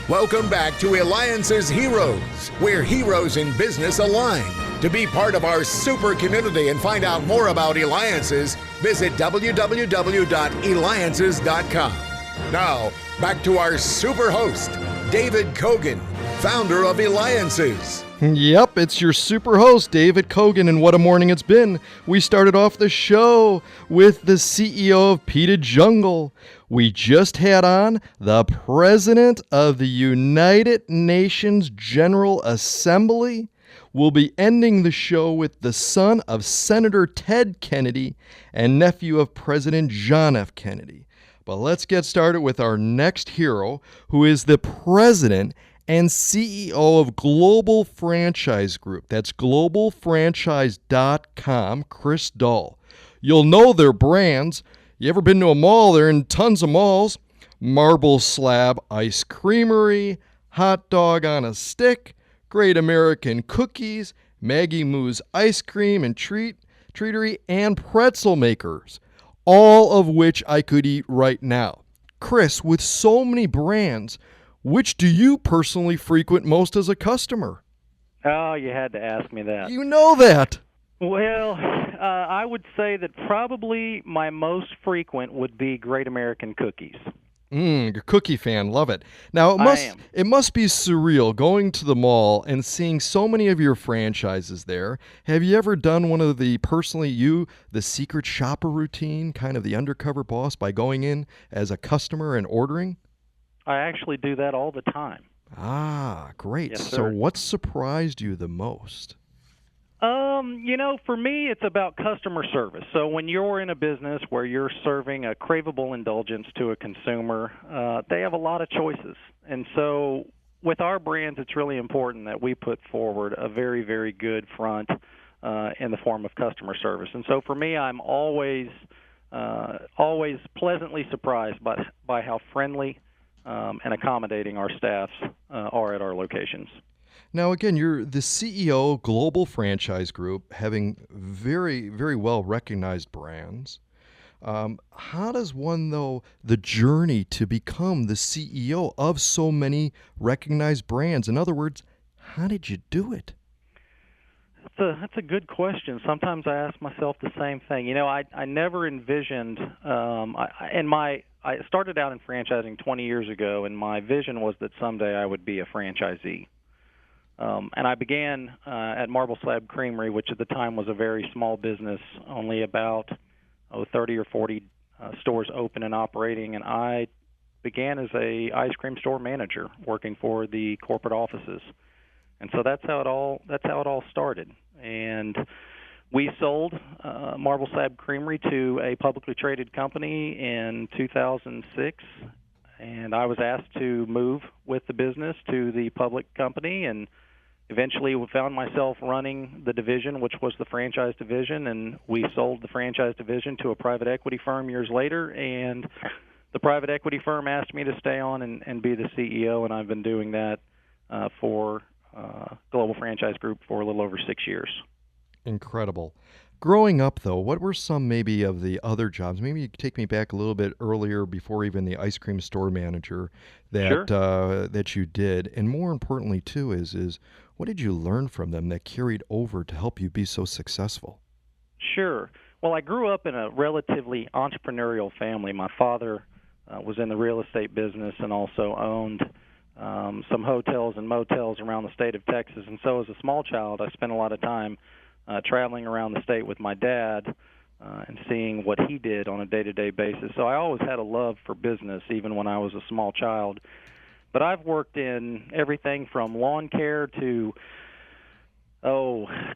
Welcome back to Eliances Heroes, where heroes in business align. To be part of our super community and find out more about Eliances, visit www.Eliances.com. Now, back to our super host, David Cogan, founder of Eliances. Yep, it's your super host, David Cogan, and what a morning it's been. We started off the show with the CEO of Pita Jungle. We just had on the President of the United Nations General Assembly. We'll be ending the show with the son of Senator Ted Kennedy and nephew of President John F. Kennedy. But let's get started with our next hero, who is the President and CEO of Global Franchise Group. That's globalfranchise.com, Chris Dahl. You'll know their brands. You ever been to a mall? They're in tons of malls. Marble Slab Ice Creamery, Hot Dog on a Stick, Great American Cookies, Maggie Moo's Ice Cream and Treatery, and Pretzel Makers, all of which I could eat right now. Chris, with so many brands, which do you personally frequent most as a customer? Oh, you had to ask me that. You know that. Well, I would say that probably my most frequent would be Great American Cookies. You're a cookie fan. Love it. Now, it must be surreal going to the mall and seeing so many of your franchises there. Have you ever done one of the secret shopper routine, kind of the undercover boss, by going in as a customer and ordering? I actually do that all the time. Ah, great. Yes, so sir. what surprised you the most? For me, it's about customer service. So when you're in a business where you're serving a craveable indulgence to a consumer, they have a lot of choices. And so with our brands, it's really important that we put forward a very, very good front in the form of customer service. And so for me, I'm always pleasantly surprised by how friendly and accommodating our staffs are at our locations. Now, again, you're the CEO of Global Franchise Group, having very, very well-recognized brands. How does one, though, the journey to become the CEO of so many recognized brands? In other words, how did you do it? That's a good question. Sometimes I ask myself the same thing. I never envisioned, I started out in franchising 20 years ago, and my vision was that someday I would be a franchisee. And I began at Marble Slab Creamery, which at the time was a very small business, only about 30 or 40 stores open and operating. And I began as a ice cream store manager, working for the corporate offices. And so that's how it all started. And we sold Marble Slab Creamery to a publicly traded company in 2006. And I was asked to move with the business to the public company, and eventually found myself running the division, which was the franchise division, and we sold the franchise division to a private equity firm years later, and the private equity firm asked me to stay on and be the CEO, and I've been doing that for Global Franchise Group for a little over 6 years. Incredible. Growing up, though, what were some maybe of the other jobs? Maybe you could take me back a little bit earlier, before even the ice cream store manager that you did. And more importantly, too, is what did you learn from them that carried over to help you be so successful? Sure. Well, I grew up in a relatively entrepreneurial family. My father was in the real estate business and also owned some hotels and motels around the state of Texas. And so as a small child, I spent a lot of time traveling around the state with my dad and seeing what he did on a day-to-day basis. So I always had a love for business, even when I was a small child. But I've worked in everything from lawn care to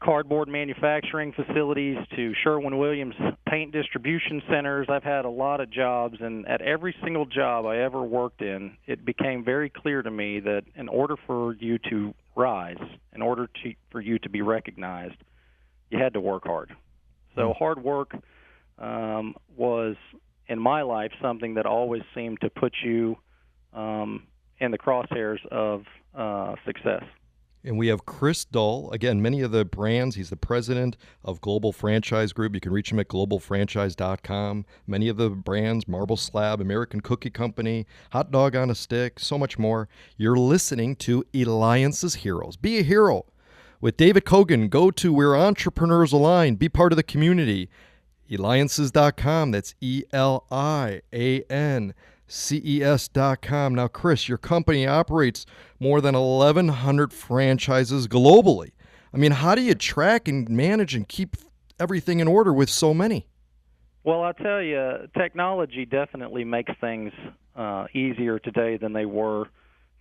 cardboard manufacturing facilities to Sherwin-Williams paint distribution centers. I've had a lot of jobs, and at every single job I ever worked in, it became very clear to me that in order for you to rise, in order for you to be recognized, you had to work hard. So hard work was, in my life, something that always seemed to put you in the crosshairs of success. And we have Chris Dull. Again, many of the brands, he's the president of Global Franchise Group. You can reach him at globalfranchise.com. Many of the brands, Marble Slab, American Cookie Company, Hot Dog on a Stick, so much more. You're listening to Eliances Heroes. Be a hero. With David Cogan, go to where entrepreneurs align. Be part of the community. Eliances.com. That's ELIANCES.com. Now, Chris, your company operates more than 1,100 franchises globally. I mean, how do you track and manage and keep everything in order with so many? Well, I'll tell you, technology definitely makes things easier today than they were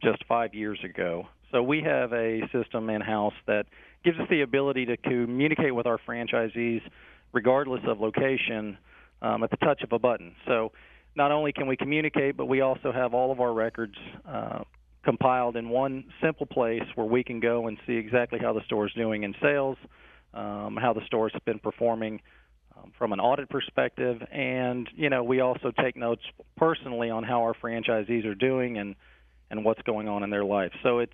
just 5 years ago. So we have a system in-house that gives us the ability to communicate with our franchisees regardless of location at the touch of a button. So not only can we communicate, but we also have all of our records compiled in one simple place where we can go and see exactly how the store is doing in sales, how the store has been performing from an audit perspective, and we also take notes personally on how our franchisees are doing and what's going on in their life. So it's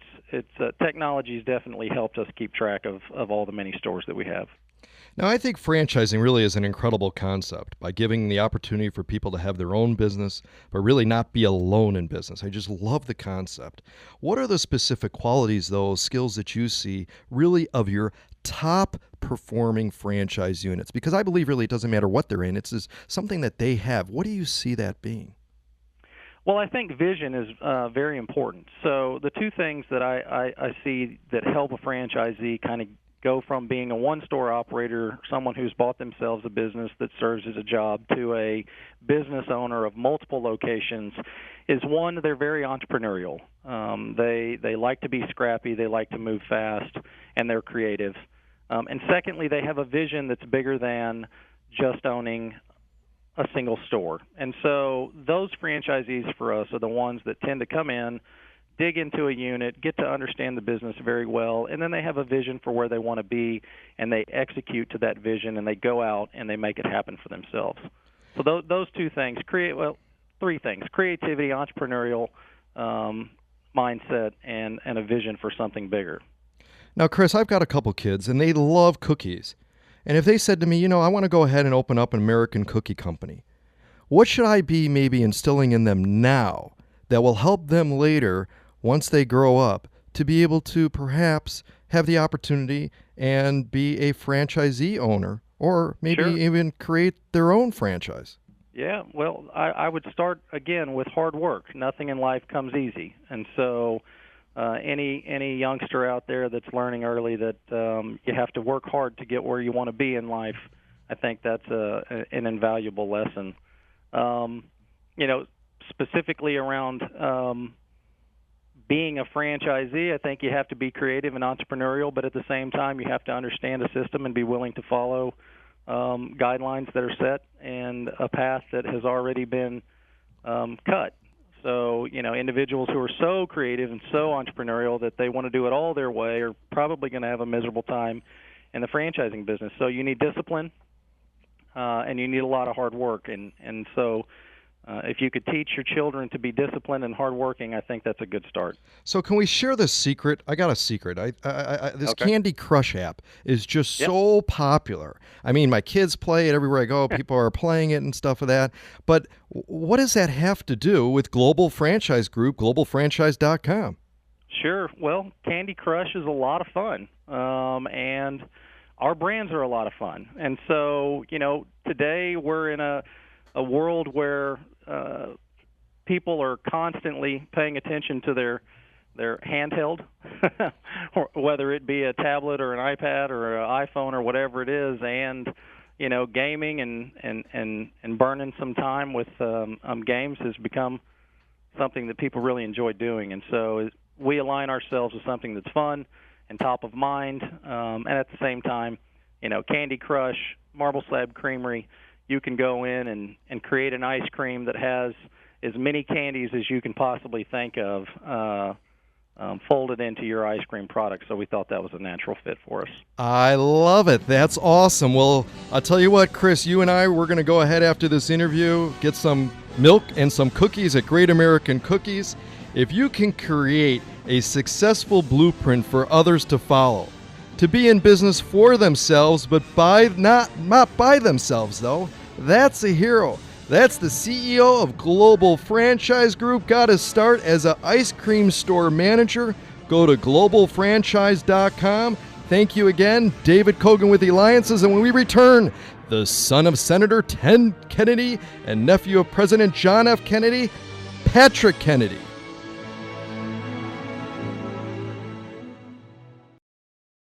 technology has definitely helped us keep track of all the many stores that we have. Now, I think franchising really is an incredible concept by giving the opportunity for people to have their own business, but really not be alone in business. I just love the concept. What are the specific qualities, though, skills that you see really of your top performing franchise units? Because I believe really it doesn't matter what they're in. It's just something that they have. What do you see that being? Well, I think vision is very important. So the two things that I see that help a franchisee kind of go from being a one-store operator, someone who's bought themselves a business that serves as a job, to a business owner of multiple locations, is one, they're very entrepreneurial. They like to be scrappy, they like to move fast, and they're creative. And secondly, they have a vision that's bigger than just owning a single store. And so those franchisees for us are the ones that tend to come in, dig into a unit, get to understand the business very well, and then they have a vision for where they want to be, and they execute to that vision, and they go out and they make it happen for themselves. So those two things, three things: creativity, entrepreneurial mindset, and a vision for something bigger. Now, Chris, I've got a couple kids, and they love cookies. And if they said to me, I want to go ahead and open up an American Cookie Company, what should I be maybe instilling in them now that will help them later, once they grow up, to be able to perhaps have the opportunity and be a franchisee owner, or maybe even create their own franchise? Yeah, well, I would start, again, with hard work. Nothing in life comes easy. And so any youngster out there that's learning early that you have to work hard to get where you want to be in life, I think that's an invaluable lesson. Specifically around being a franchisee, I think you have to be creative and entrepreneurial, but at the same time, you have to understand the system and be willing to follow guidelines that are set and a path that has already been cut. So, individuals who are so creative and so entrepreneurial that they want to do it all their way are probably going to have a miserable time in the franchising business. So you need discipline, and you need a lot of hard work. And so if you could teach your children to be disciplined and hardworking, I think that's a good start. So can we share the secret? I got a secret. This Candy Crush app is just so popular. I mean, my kids play it everywhere I go. People are playing it and stuff of that. But what does that have to do with Global Franchise Group, globalfranchise.com? Sure. Well, Candy Crush is a lot of fun, and our brands are a lot of fun. And so, today we're in a world where people are constantly paying attention to their handheld, or whether it be a tablet or an iPad or an iPhone or whatever it is, and gaming and burning some time with games has become something that people really enjoy doing. And so we align ourselves with something that's fun and top of mind, and at the same time, Candy Crush, Marble Slab Creamery, you can go in and create an ice cream that has as many candies as you can possibly think of folded into your ice cream product. So we thought that was a natural fit for us. I love it. That's awesome. Well, I'll tell you what, Chris, you and we're going to go ahead after this interview, get some milk and some cookies at Great American Cookies. If you can create a successful blueprint for others to follow. To be in business for themselves, but not by themselves, though. That's a hero. That's the CEO of Global Franchise Group. Got his start as an ice cream store manager. Go to globalfranchise.com. Thank you again, David Cogan with Eliances. And when we return, the son of Senator Ted Kennedy and nephew of President John F. Kennedy, Patrick Kennedy.